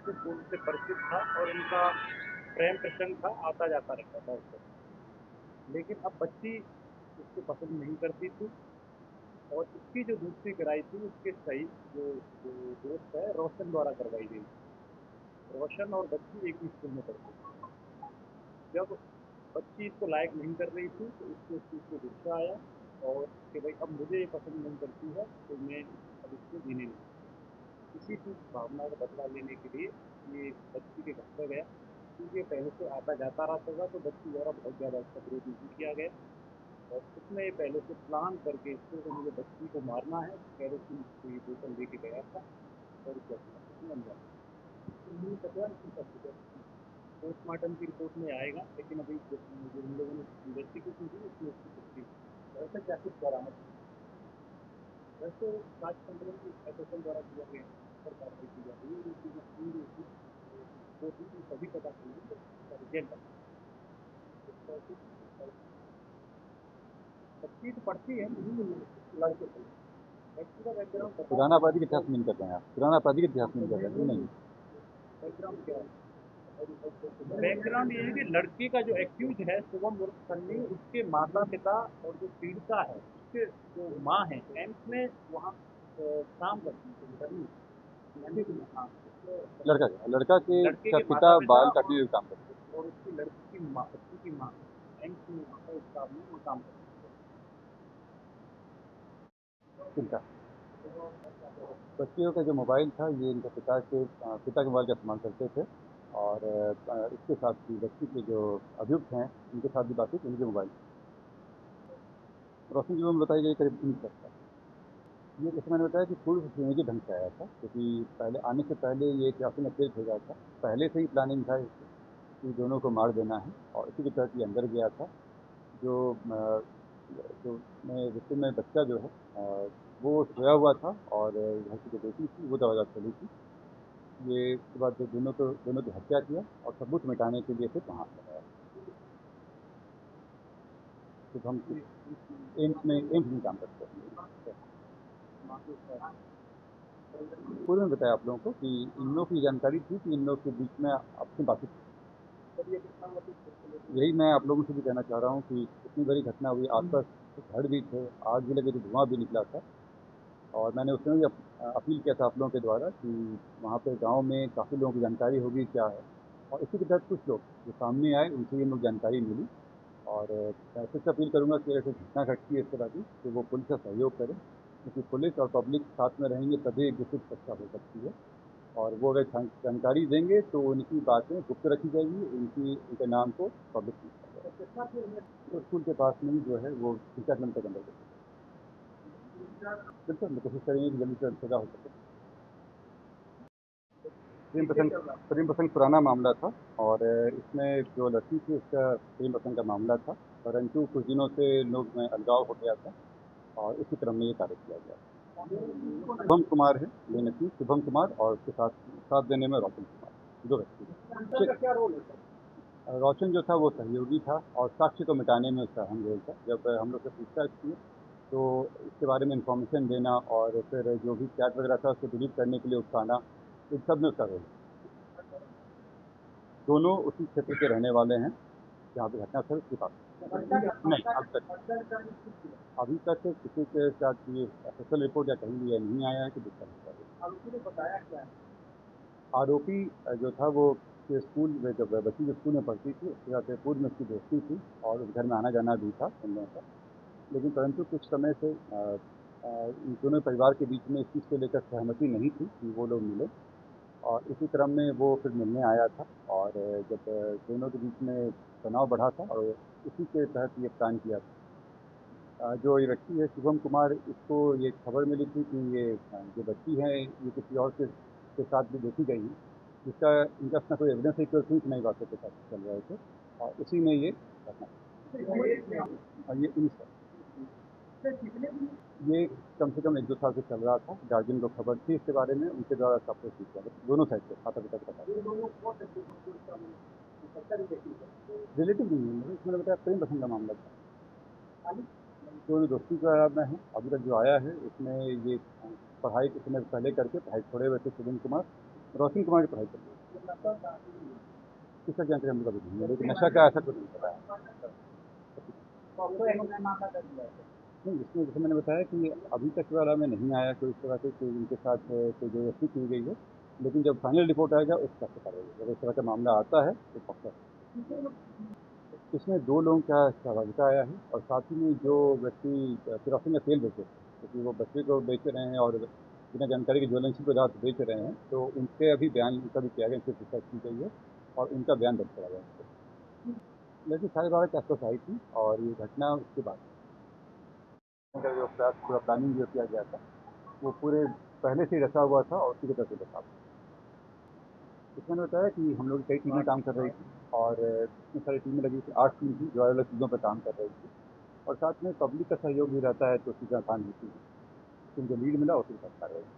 से पूर्व से परिचित था और उनका प्रेम प्रसंग था, आता जाता रहता था उससे। लेकिन अब बच्ची उसको पसंद नहीं करती थी और इसकी जो दूसरी कराई थी उसके सही जो जो दोस्त है रोशन द्वारा करवाई गई। रोशन और बच्ची एक ही स्कूल में पढ़ती थी। जब बच्ची इसको लायक नहीं कर रही थी तो इसको इस चीज़ को गुस्सा आया और कि भाई अब मुझे ये पसंद नहीं करती है तो मैं अब इसको जीने नहीं दूंगा। इसी चीज़ भावना का बदला लेने के लिए ये बच्ची के घर पर गया, क्योंकि ये पहले से आता जाता रहता था तो बच्ची द्वारा बहुत ज़्यादा इसका विरोध नहीं किया गया। और उसने ये पहले से प्लान करके इसको कि मुझे बच्ची को मारना है, केरोसिन की बोतल लेके गया था और उसको अपना उसने अंदर पोस्टमार्टम की रिपोर्ट में आएगा, लेकिन अभी जो हम लोगों ने इन्वेस्टिगेशन की उसमें उसकी पुष्टि हुई। वैसे क्या कुछ बरामद किया? वैसे सात संकलन की एसएसएल द्वारा किया गया पर कार्रवाई की जा रही है। ये चीज़ें पूरी होगी तो भी सभी पता चलेंगे तो इसका रिजल्ट बच्ची तो पढ़ती है, नहीं लड़के को लड़की का बैकग्राउंड बता पुराना आपराधिक इतिहास नहीं कर रहे हैं आप? पुराना आपराधिक इतिहास नहीं कर रहे हैं? नहीं। बैकग्राउंड क्या है? बैकग्राउंड ये है कि लड़की का जो एक्यूज है शुभम उर्फ सन्नी, उसके माता पिता और जो पीड़िता है उसके जो माँ है एम्स में वहाँ काम करती है सन्नी। हाँ, लड़का के लड़के का के माता पिता पिता बाल काटने में काम करते और उसकी लड़की की माँ, बच्ची की माँ एम्स में वहाँ पर स्टाफ में वो काम करती हैं। चिंता बच्चियों का जो मोबाइल था ये इनके पिता के मोबाइल का इस्तेमाल करते थे। और इसके साथ ही बच्ची के जो अभियुक्त हैं उनके साथ भी बातचीत उनके मोबाइल। रोशनी जो हमें बताई गई करीब 19 वर्ष का। ये जैसे मैंने बताया कि पूर्व सुनियोजित ढंग से आया था, क्योंकि पहले आने से पहले ये काफ़ी नक्सलिस्ट हो गया था। पहले से ही प्लानिंग था इसकी कि दोनों को मार देना है, और इसी के तहत ये अंदर गया था। जो जो मैं विक्टिम में बच्चा जो है वो सोया हुआ था, और घर की जो बेटी थी वो दरवाज़ा खोली थी। ये उसके बाद जो दोनों की हत्या किया और सबूत मिटाने के लिए फिर वहाँ पर आया। फिर हम एम्स में काम करते हैं। पूर्व में बताया आप लोगों को कि इन लोगों की जानकारी थी कि इन लोगों के बीच में आपसी बातचीत थी। यही मैं आप लोगों से भी कहना चाह रहा हूँ कि इतनी बड़ी घटना हुई, आसपास घर भी थे, आग भी लगे, तो धुआं भी निकला था। और मैंने उसमें भी अपील किया था आप लोगों के द्वारा कि वहाँ पे गांव में काफ़ी लोगों की जानकारी होगी क्या है, और इसी के तहत कुछ लोग जो सामने आए उनसे ये लोग जानकारी मिली। और मैं फिर से अपील करूँगा कि ऐसे घटना घटती है इस तरह की तो वो पुलिस का सहयोग करें, क्योंकि पुलिस और पब्लिक साथ में रहेंगे तभी एक दूसरे की रक्षा हो सकती है। और वो अगर जानकारी देंगे तो उनकी बातें गुप्त रखी जाएगी, उनके नाम को पब्लिक में किया जाएगा। तो स्कूल के पास में ही जो है वो 3-4 किलोमीटर के अंदर बिल्कुल हम कोशिश करेंगे कि जल्दी से सजा हो सके। प्रेम प्रसंग पुराना मामला था, और इसमें जो लड़की थी उसका प्रेम प्रसंग का मामला था, परंतु कुछ दिनों से लोग में अलगाव हो गया था और इसी क्रम में ये कार्य किया गया। शुभम कुमार है मेन व्यक्ति, शुभम कुमार, और उसके साथ साथ देने में रोशन कुमार, दो व्यक्ति हैं। क्या रोल है? रोशन जो था वो सहयोगी था और साक्ष्य को मिटाने में उसका अहम रोल था। जब हम लोग से पूछताछ की तो इसके बारे में इंफॉर्मेशन देना और फिर जो भी चैट वगैरह था उसको डिलीट करने के लिए उकसाना, इन सब में उसका रोल है। दोनों उसी क्षेत्र के रहने वाले हैं जहाँ पे घटनास्थल उसके पास है। नहीं, अभी तक किसी के साथ ये एफएसएल रिपोर्ट या कहीं भी ये नहीं आया है कि डिस्कस है। आरोपी जो था वो के स्कूल में, जब बच्ची जो स्कूल में पढ़ती थी उसके साथ पूर्व में उसकी दोस्ती थी और उस घर में आना जाना भी था उन लोगों का। लेकिन परंतु कुछ समय से इन दोनों परिवार के बीच में इस चीज़ को लेकर सहमति नहीं थी कि वो लोग मिले, और इसी क्रम में वो फिर मिलने आया था। और जब दोनों के बीच में तनाव बढ़ा था और उसी के तहत ये प्लान किया था। जो ये व्यक्ति है शुभम कुमार, इसको ये खबर मिली थी कि ये जो बच्ची है ये किसी और के साथ भी देखी गई है, जिसका इनका अपना कोई एविडेंस है कि नई बातों के साथ चल रहे थे, और उसी में ये घटना। और ये 19 ये कम से कम 1-2 साल से चल रहा था। गार्जियन को खबर थी इसके बारे में, उनके द्वारा सब कुछ ठीक किया गया, दोनों साइड से माता पिता को पता। रिलेटिव नहीं है, मतलब इसमें बताया प्रेम प्रसंग का मामला था। दोनों दोस्ती का में है। अभी तक जो आया है उसमें ये पढ़ाई कुछ समय पहले करके पढ़ाई छोड़े हुए थे शुभम कुमार, रोशन कुमार की पढ़ाई कर रही है। इसका जानकारी हम लोग अभी नहीं है, लेकिन नशा का ऐसा कुछ नहीं पता है। नहीं, इसमें जैसे मैंने बताया कि अभी तक वाला में नहीं आया कोई इस तरह से कोई उनके साथ कोई ज़बरदस्ती की गई है, लेकिन जब फाइनल रिपोर्ट आएगा उस हिसाब से कार्रवाई होगी। अगर इस तरह का मामला आता है तो पक्का इसमें 2 लोगों का सहभागिता आया है और साथ ही में जो व्यक्ति केरोसिन का तेल बेचे क्योंकि वो बच्चे को बेच रहे हैं और बिना जानकारी के ज्वलनशील पदार्थ बेच रहे हैं, तो उनके अभी बयान उनका भी किया गया, उनकी पूछताछ की गई है और उनका बयान दर्ज करा गया है। लड़की 12:30 के आसपास आई थी और ये घटना उसके बाद का जो पूरा प्लानिंग जो किया गया था, वो पूरे पहले से ही रचा हुआ था और उसी की तरह से बता। इसमें बताया कि हम लोग कई टीमें काम कर रही थी और इतनी सारी टीमें लगी थी, 8 टीम थी जो अलग-अलग चीज़ों पे काम कर रही थी और साथ में पब्लिक का सहयोग भी रहता है तो चीज़ें आसान होती हैं। जिनको लीड मिला उसी के साथ कार्रवाई की।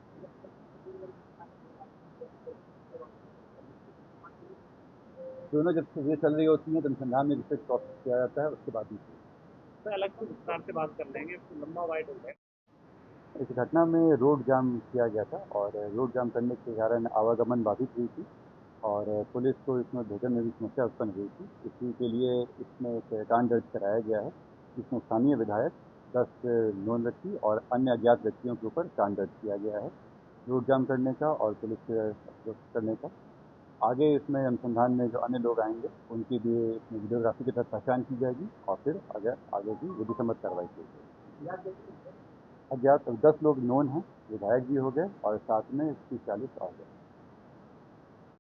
दोनों जब चीज़ें चल रही होती हैं तो अनुसंधान में रिसर्च प्रोसेस किया जाता है, उसके बाद ही तो अलग से विस्तार से बात कर लेंगे, लंबा वाइड हो गया। इस घटना में रोड जाम किया गया था और रोड जाम करने के कारण आवागमन बाधित हुई थी और पुलिस को इसमें भोजन में भी समस्या उत्पन्न हुई थी। इसी के लिए इसमें एक कांड दर्ज कराया गया है, जिसमें स्थानीय विधायक, 10 नॉन व्यक्ति और अन्य अज्ञात व्यक्तियों के ऊपर कांड दर्ज किया गया है, रोड जाम करने का और पुलिस से अप्रोच करने का। आगे इसमें अनुसंधान में जो अन्य लोग आएँगे, उनकी भी इसमें वीडियोग्राफी के तहत पहचान की जाएगी और फिर अगर आगे की विधि सम्मत कार्रवाई की जाएगी। अज्ञात 10 लोग नोन हैं, विधायक भी हो गए और साथ में 30-40 और गए।